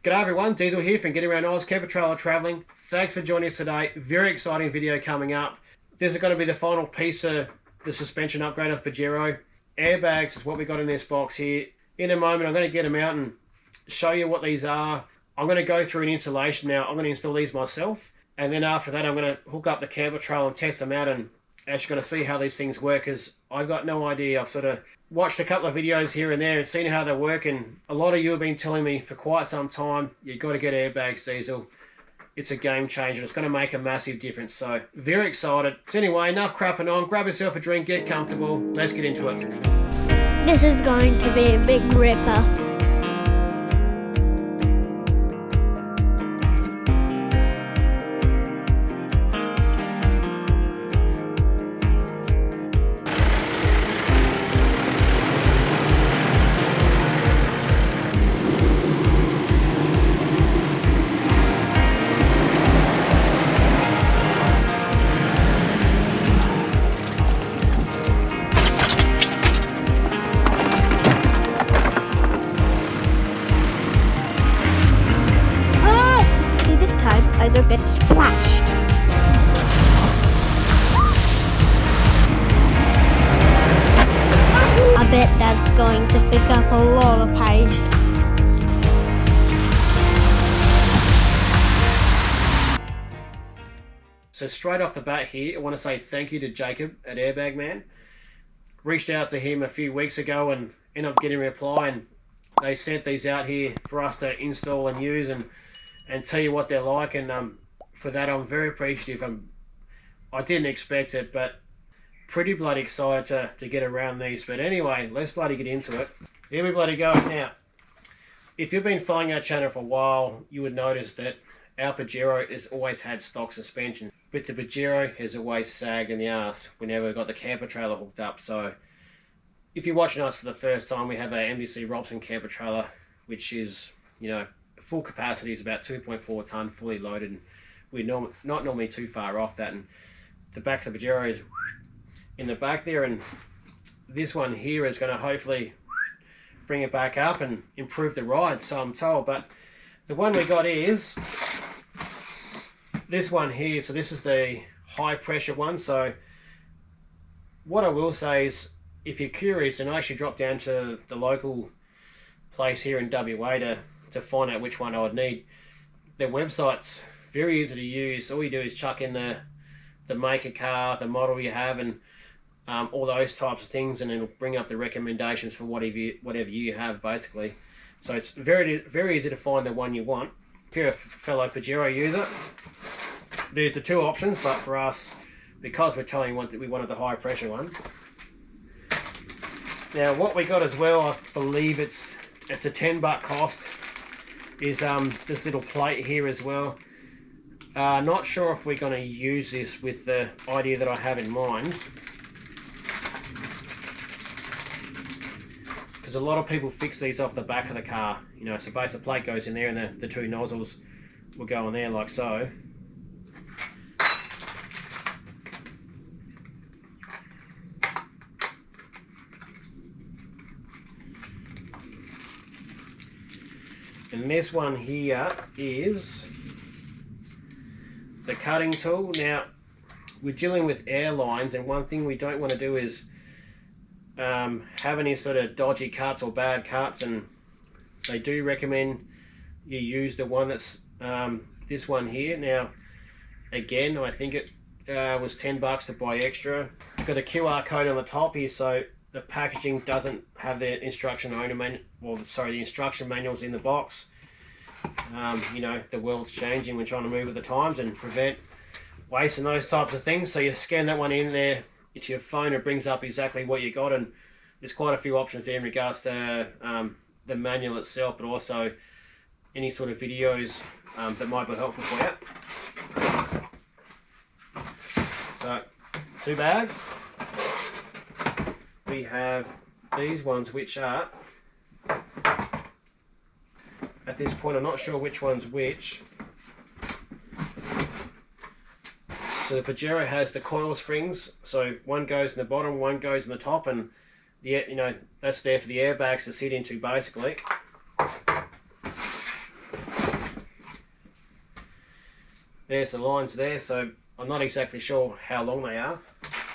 G'day everyone, Diesel here from Getting Around Oz, Camper Trailer Travelling. Thanks for joining us today. Very exciting video coming up. This is going to be the final piece of the suspension upgrade of Pajero. Airbags is what we got in this box here. In a moment I'm going to get them out and show you what these are. I'm going to go through an installation now. I'm going to install these myself. And then after that I'm going to hook up the camper trailer and test them out and actually going to see how these things work, because I've got no idea. I've sort of watched a couple of videos here and there and seen how they work, and a lot of you have been telling me for quite some time you've got to get airbags, Diesel. It's a game changer. It's going to make a massive difference. So very excited. So anyway, enough crapping on. Grab yourself a drink, get comfortable. Let's get into it. This is going to be a big ripper. I don't get splashed. I bet that's going to pick up a lot of pace. So straight off the bat here, I want to say thank you to Jacob at Airbag Man. Reached out to him a few weeks ago and ended up getting a reply, and they sent these out here for us to install and use and tell you what they're like, and for that I'm very appreciative. I didn't expect it, but pretty bloody excited to get around these. But anyway, let's bloody get into it. Here we bloody go. Now, if you've been following our channel for a while, you would notice that our Pajero has always had stock suspension, but the Pajero has always sagged in the arse whenever we got the camper trailer hooked up. So if you're watching us for the first time, we have a MDC Robson camper trailer, which is, you know, full capacity is about 2.4 tonne, fully loaded, and we're not normally too far off that. And the back of the Pajero is in the back there, and this one here is going to hopefully bring it back up and improve the ride, so I'm told. But the one we got is this one here. So this is the high pressure one. So what I will say is, if you're curious, and I actually dropped down to the local place here in WA to find out which one I would need. Their website's very easy to use. All you do is chuck in the make of car, the model you have, and all those types of things, and it'll bring up the recommendations for whatever you have, basically. So it's very easy to find the one you want. If you're a fellow Pajero user, there's the two options, but for us, because we're telling you we wanted the high pressure one. Now what we got as well, I believe it's a $10 cost, is this little plate here as well. Not sure if we're going to use this with the idea that I have in mind, because a lot of people fix these off the back of the car, you know, so basically the plate goes in there and the two nozzles will go in there like so. And this one here is the cutting tool. Now, we're dealing with airlines, and one thing we don't want to do is have any sort of dodgy cuts or bad cuts, and they do recommend you use the one that's this one here. Now, again, I think it was $10 to buy extra. Got a QR code on the top here, so the packaging doesn't have the instruction owner manual. Well, sorry, the instruction manual's in the box. You know, the world's changing. We're trying to move with the times and prevent waste and those types of things. So you scan that one in there into your phone, it brings up exactly what you got, and there's quite a few options there in regards to the manual itself, but also any sort of videos that might be helpful for you. So, two bags. We have these ones, which are, at this point I'm not sure which one's which. So the Pajero has the coil springs, so one goes in the bottom, one goes in the top, and you know, that's there for the airbags to sit into basically. there's the lines there, so I'm not exactly sure how long they are.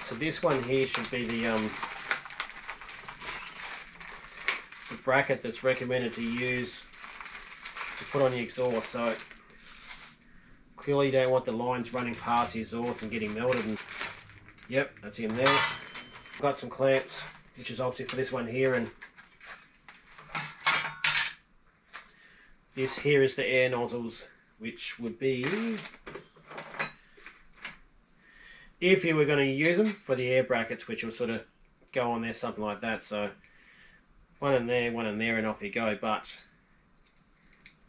So this one here should be the bracket that's recommended to use to put on the exhaust. So clearly you don't want the lines running past the exhaust and getting melted. And yep, that's in there. Got some clamps, which is obviously for this one here, and this here is the air nozzles, which would be, if you were going to use them, for the air brackets, which will sort of go on there, something like that. So one in there, and off you go. But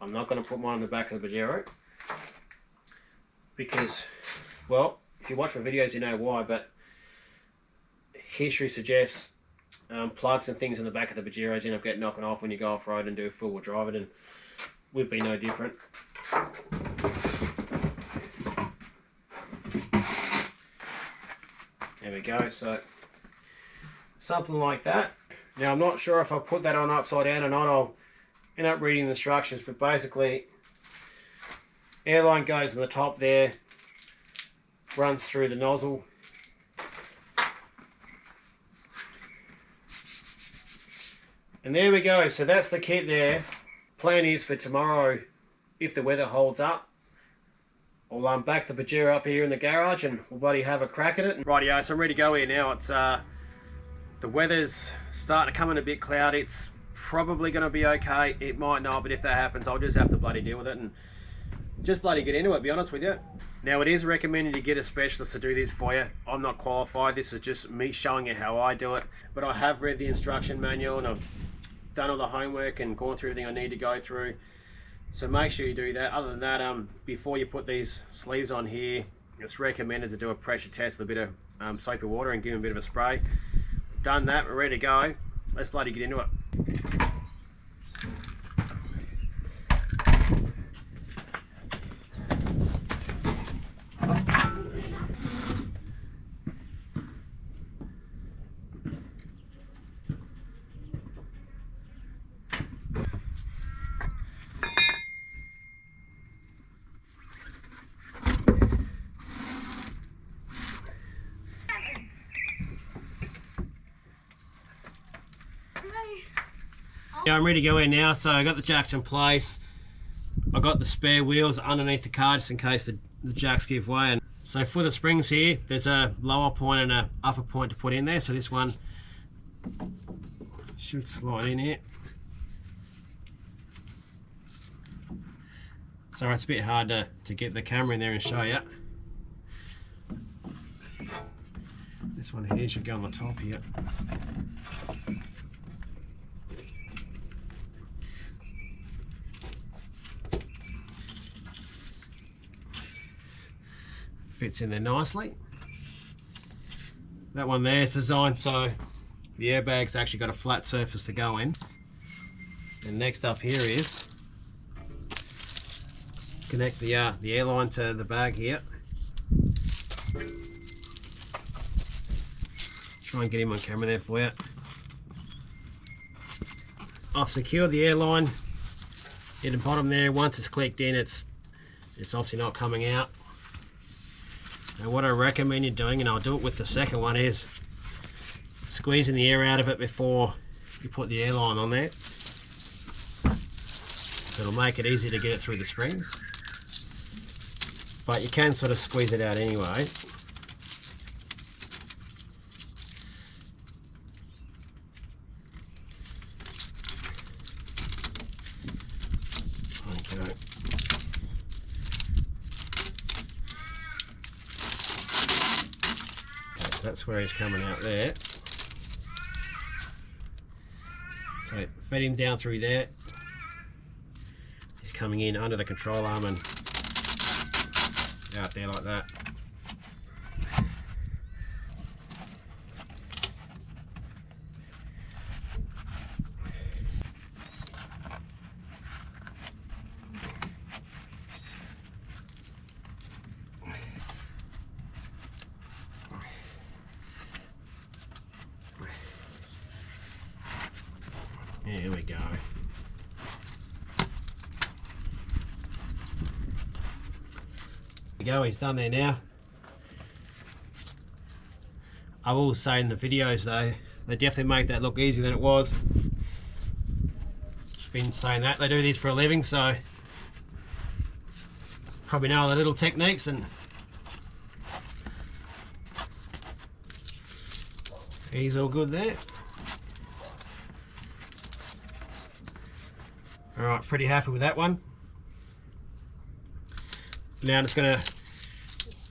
I'm not going to put mine on the back of the Pajero because, well, if you watch my videos you know why, but history suggests plugs and things in the back of the Pajeros end up getting knocked off when you go off-road and do full-wheel drive it, and we'd be no different. There we go, so something like that. Now I'm not sure if I put that on upside down or not. I'll end up reading the instructions, but basically airline goes in the top there, runs through the nozzle, and there we go. So that's the kit there. Plan is for tomorrow, if the weather holds up, I'll back the Pajero up here in the garage and we'll bloody have a crack at it. Rightio, so I'm ready to go here now. It's the weather's starting to come in a bit cloudy. It's probably going to be okay. It might not, but if that happens, I'll just have to bloody deal with it and just bloody get into it, to be honest with you. Now, it is recommended you get a specialist to do this for you. I'm not qualified. This is just me showing you how I do it. But I have read the instruction manual and I've done all the homework and gone through everything I need to go through. So make sure you do that. Other than that, before you put these sleeves on here, it's recommended to do a pressure test with a bit of soapy water and give them a bit of a spray. Done that, we're ready to go. Let's bloody get into it. Yeah, I'm ready to go in now. So I got the jacks in place. I got the spare wheels underneath the car just in case the jacks give way. And so for the springs here, there's a lower point and an upper point to put in there. So this one should slide in here. So it's a bit hard to get the camera in there and show you. This one here should go on the top here. Fits in there nicely. That one there is designed so the airbag's actually got a flat surface to go in. And next up here is connect the airline to the bag here. Try and get him on camera there for you. I've secured the airline in the bottom there. Once it's clicked in, it's obviously not coming out. And what I recommend you doing, and I'll do it with the second one, is squeezing the air out of it before you put the airline on there. So it'll make it easy to get it through the springs. But you can sort of squeeze it out anyway. Okay. So that's where he's coming out there. So fed him down through there. He's coming in under the control arm and out there like that. Here we go. There you go, he's done there now. I will say in the videos though, they definitely make that look easier than it was. Been saying that, they do these for a living, so probably know all the little techniques. And he's all good there. Alright, pretty happy with that one. Now I'm just going to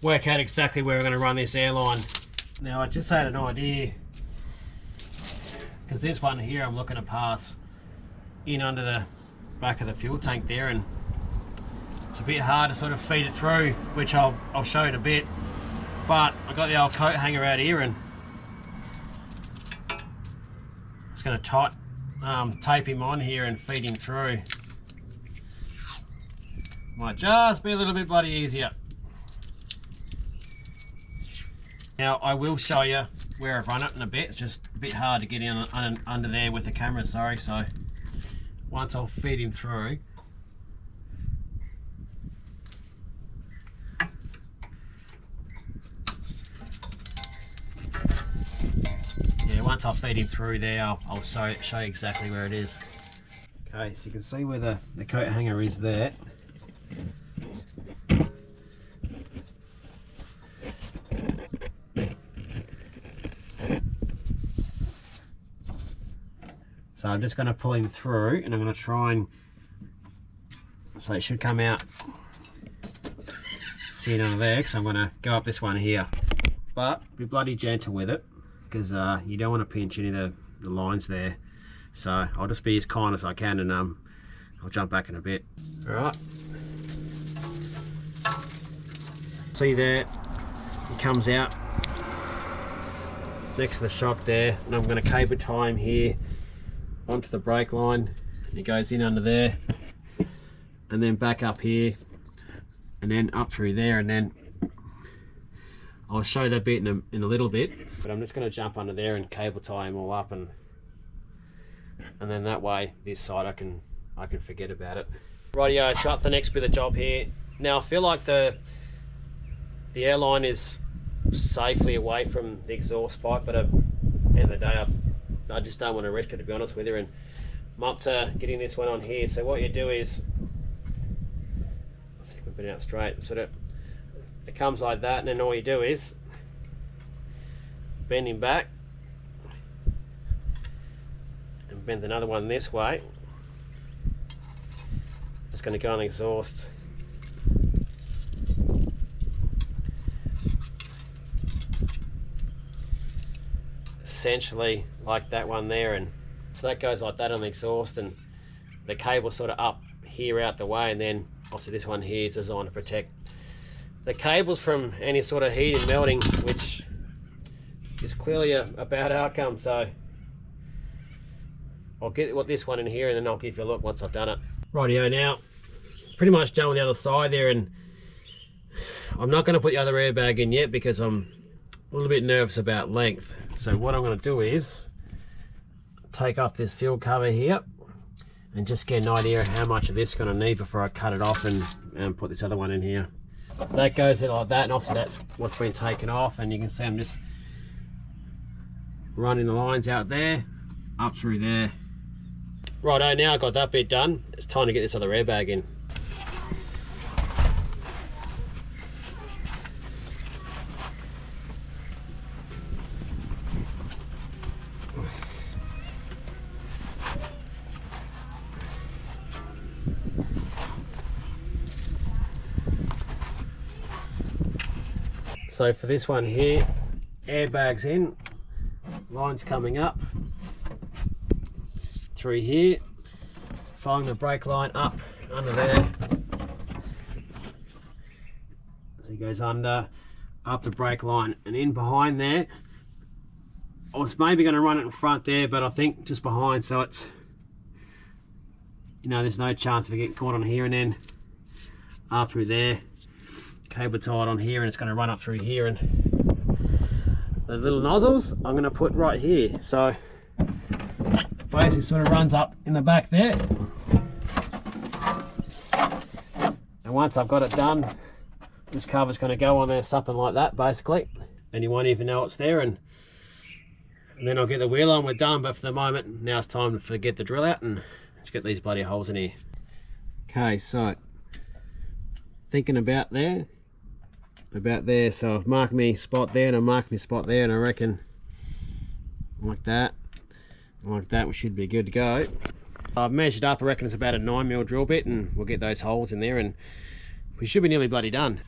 work out exactly where we're going to run this airline. Now I just had an idea, because this one here I'm looking to pass in under the back of the fuel tank there, and it's a bit hard to sort of feed it through, which I'll show you in a bit. But I got the old coat hanger out here, and it's going to tape him on here and feed him through. Might just be a little bit bloody easier. Now I will show you where I've run it in a bit. It's just a bit hard to get in under there with the camera, sorry. So once I'll feed him through, yeah, once I feed him through there, I'll show you exactly where it is. Okay, so you can see where the coat hanger is there. So I'm just going to pull him through, and I'm going to try and, so it should come out, see it under there, because I'm going to go up this one here. But be bloody gentle with it, because you don't want to pinch any of the lines there. So I'll just be as kind as I can, and I'll jump back in a bit. Alright. See there, it comes out next to the shock there, and I'm going to cable tie him here onto the brake line. It goes in under there, and then back up here, and then up through there, and then I'll show that bit in a little bit. But I'm just going to jump under there and cable tie them all up, and then that way this side I can forget about it. Rightio, so up the next bit of the job here. Now I feel like the airline is safely away from the exhaust pipe, but at the end of the day I just don't want to risk it, to be honest with you, and I'm up to getting this one on here. So what you do is, let's see if we put it out straight, sort of, it comes like that, and then all you do is bend him back and bend another one this way. It's going to go on the exhaust. Essentially like that one there, and so that goes like that on the exhaust, and the cable sort of up here out the way, and then obviously this one here is designed to protect the cables from any sort of heat and melting, which is clearly a bad outcome. So I'll get this one in here, and then I'll give you a look once I've done it. Rightio, now pretty much done with the other side there, and I'm not going to put the other airbag in yet because I'm a little bit nervous about length. So what I'm going to do is take off this fuel cover here and just get an idea of how much of this is going to need before I cut it off and put this other one in here. That goes in like that, and obviously that's what's been taken off, and you can see I'm just running the lines out there, up through there. Righto, now I've got that bit done, it's time to get this other airbag in. So for this one here, airbags in, lines coming up through here, following the brake line up under there. So he goes under, up the brake line and in behind there. I was maybe going to run it in front there, but I think just behind, so it's, you know, there's no chance of it getting caught on here, and then up through there. Cable tied on here, and it's going to run up through here, and the little nozzles I'm going to put right here. So basically sort of runs up in the back there, and once I've got it done, this cover's going to go on there, something like that basically, and you won't even know it's there, and then I'll get the wheel on, we're done. But for the moment, now it's time to get the drill out and let's get these bloody holes in here. Okay, so thinking about there, so I've marked me spot there and I've marked me spot there, and I reckon like that we should be good to go. I've measured up, I reckon it's about a 9mm drill bit, and we'll get those holes in there and we should be nearly bloody done.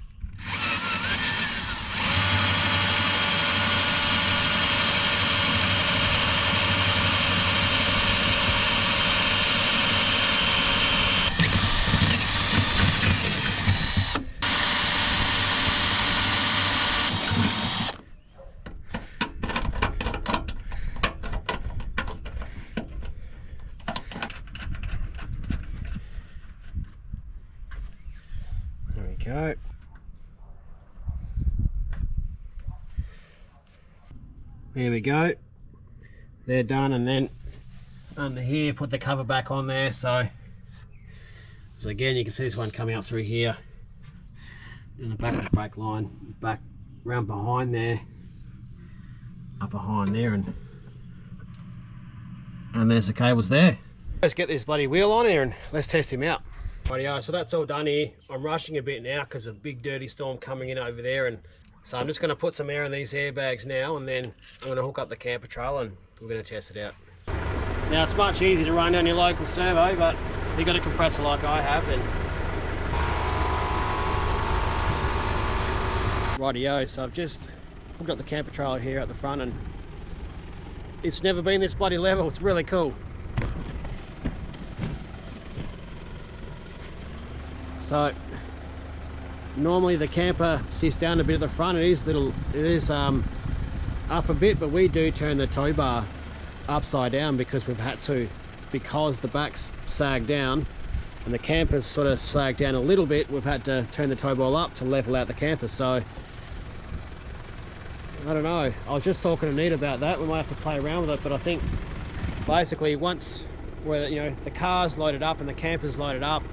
Go. There we go, they're done. And then under here, put the cover back on there, so again you can see this one coming up through here in the back of the brake line, back round behind there, up behind there, and there's the cables there. Let's get this bloody wheel on here and let's test him out. Rightio, so that's all done here. I'm rushing a bit now because of a big dirty storm coming in over there, and so I'm just going to put some air in these airbags now, and then I'm going to hook up the camper trailer and we're going to test it out. Now it's much easier to run down your local servo, but if you've got a compressor like I have, then rightio, so I've just hooked up the camper trailer here at the front, and it's never been this bloody level. It's really cool. So normally the camper sits down a bit at the front. It is up a bit, but we do turn the tow bar upside down because we've had to, because the back's sagged down and the camper's sort of sagged down a little bit. We've had to turn the tow ball up to level out the camper. So I don't know, I was just talking to Nate about that. We might have to play around with it, but I think basically once the car's loaded up and the camper's loaded up,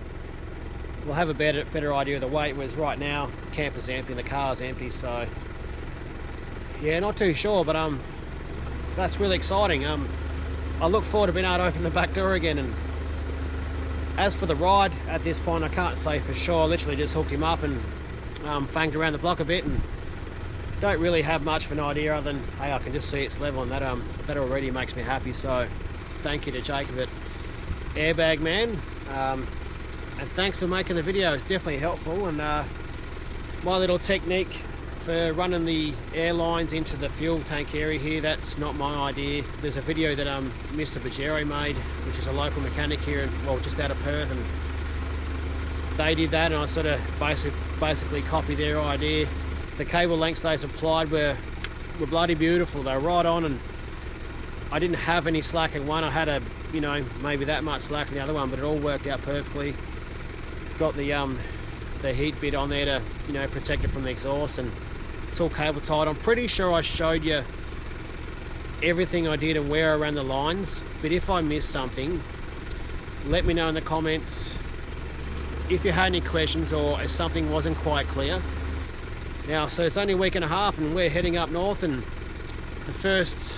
we'll have a better idea of the weight, whereas right now the camper's empty and the car's empty. So yeah, not too sure, but that's really exciting. I look forward to being able to open the back door again. And as for the ride, at this point I can't say for sure. I literally just hooked him up and fanged around the block a bit, and don't really have much of an idea other than, hey, I can just see it's level, and that already makes me happy. So thank you to Jacob at AIRBAG, man. And thanks for making the video, it's definitely helpful. And my little technique for running the air lines into the fuel tank area here, that's not my idea. There's a video that Mr. Pajero made, which is a local mechanic here, just out of Perth, and they did that, and I sort of basically copied their idea. The cable lengths they supplied were bloody beautiful. They were right on, and I didn't have any slack in one. I had maybe that much slack in the other one, but it all worked out perfectly. Got the heat bit on there to protect it from the exhaust, and it's all cable tied. I'm pretty sure I showed you everything I did and where I ran the lines, but if I missed something, let me know in the comments if you had any questions or if something wasn't quite clear. Now, so it's only a week and a half and we're heading up north, and the first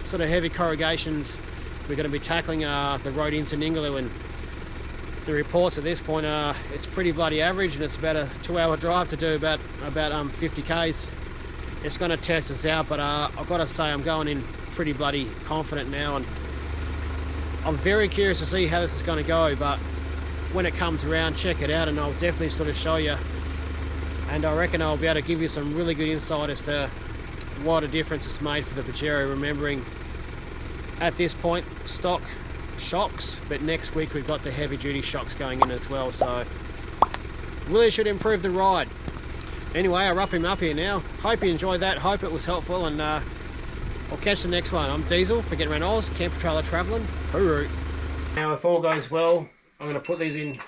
sort of heavy corrugations we're going to be tackling the road into Ningaloo, and the reports at this point are it's pretty bloody average, and it's about a 2-hour drive to do about 50 k's. It's going to test us out, but I've got to say I'm going in pretty bloody confident now, and I'm very curious to see how this is going to go. But when it comes around, check it out, and I'll definitely sort of show you, and I reckon I'll be able to give you some really good insight as to what a difference it's made for the Pajero, remembering at this point stock shocks, but next week we've got the heavy duty shocks going in as well, so really should improve the ride. Anyway, I'll wrap him up here now. Hope you enjoyed that, hope it was helpful, and I'll catch the next one. I'm Diesel for Get Around Oz, camper trailer travelling. Hooroo. Now if all goes well, I'm going to put these in